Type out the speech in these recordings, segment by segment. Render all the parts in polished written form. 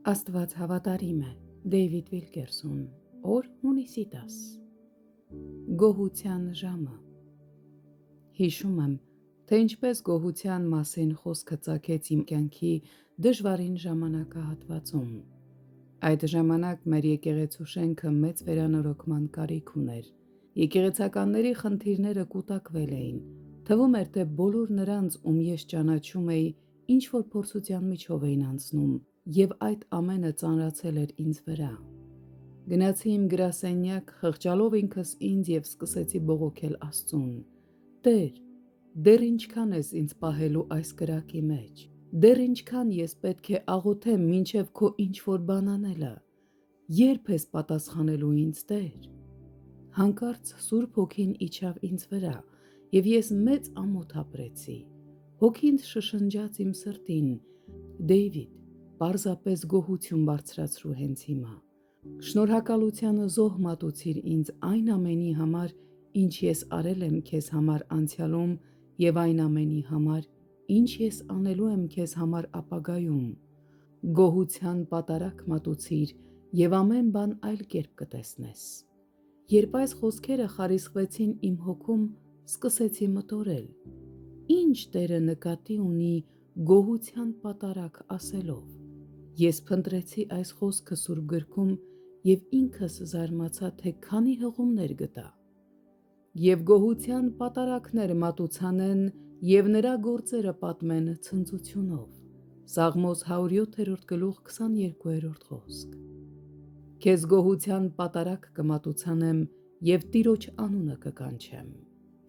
Աստված հավատարիմ է, Դեյվիդ Վիլկերսոն, օր հունիսի 10 Գոհության ժամը։ Հիշում եմ, թե ինչպես գոհության մասին խոսքը ծագեց իմ կյանքի դժվարին ժամանակահատվածում։ Այդ ժամանակ մեր եկեղեցու շենքը մեծ վերանորոգման կարիք ուներ։ Եկեղեցականների խնդիրները կուտակվել էին։ Թվում էր, թե բոլոր նրանց, ում ես ճանաչում էի, ինչ-որ փորձության միջով էին անցնում, և այդ ամենը ծանրացել էր ինձ վրա։ Գնացի իմ գրասենյակ, խղճալով ինքս ինձ և սկսեցի բողոքել Աստծուն. «Տեր, դեռ ինչքան ես ինձ պահելու այս կրակի մեջ, դեռ ինչքան ես պետք է աղոթեմ մինչև քո ինչ-որ բան անելը, երբ ես պատասխանելու ինձ, Տեր»։ Հանկարծ Սուրբ Հոգին իջավ ինձ վրա, և ես մեծ ամոթ ապրեցի։ Հոգին շշնջաց իմ սրտին. «Դեյվիդ, պարզապես գոհություն բարձրացրու հենց հիմա։ Շնորհակալությանը զոհ մատուցիր ինձ այն ամենի համար, ինչ ես արել եմ քեզ համար անցյալում, և այն ամենի համար, ինչ ես անելու եմ քեզ համար ապագայում։ Գոհության պատարագ մատուցիր, և ամեն բան այլ կերպ կտեսնես»։ Երբ այս խոսքերը խարիսխվեցին իմ հոգում, սկսեցի մտորել. ի՞նչ Տերը նկատի ունի գոհության պատարագ ասելով։ Ես փնտրեցի այս խոսքը Սուրբ գրքում և ինքս զարմացա, թե քանի հղումներ գտա։ «Եվ գոհության պատարագներ մատուցանեն, և նրա գործերը պատմեն ցնծությունով»։ Սաղմոս 107-22 խոսք։ «Քեզ գոհության պատարագ կմատուցանեմ, և Տիրոջ անունը կկանչեմ»։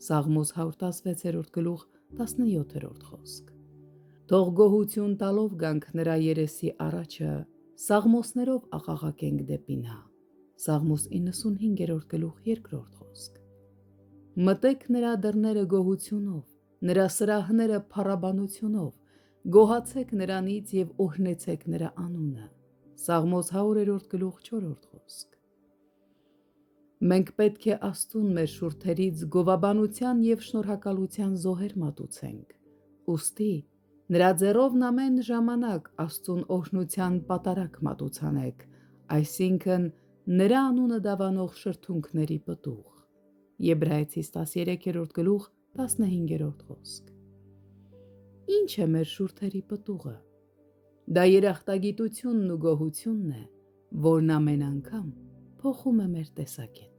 Սաղմոս 116-17 խոսք։ «Թող գոհություն տալով գանք նրա երեսի առաջը, սաղմոսներով աղաղակենք դեպի նա»։ Սաղմոս 95-2 խոսք։ «Մտեք նրա դռները գոհությունով, նրա սրահները փառաբանությունով, գոհացեք նրանից և օրհնեցեք նրա անունը»։ Սաղմոս 100-4 խոսք։ Մենք պետք է Աստծուն մեր շուրթերից գովաբանության և շնորհակալության զոհեր մատուցենք։ Ուստի նրա ձեռովն ամեն ժամանակ Աստծուն օրհնության պատարագ մատուցանեք, այսինքն նրա անունը դավանող շրթունքների պտուղ։ Եբրայեցիս 13-15 խոսք։ Ի՞նչ է մեր շուրթերի պտուղը։ Դա երախտագիտությունն ու գոհությունն է, որն ամեն անգամ փոխում է մեր տեսակետը։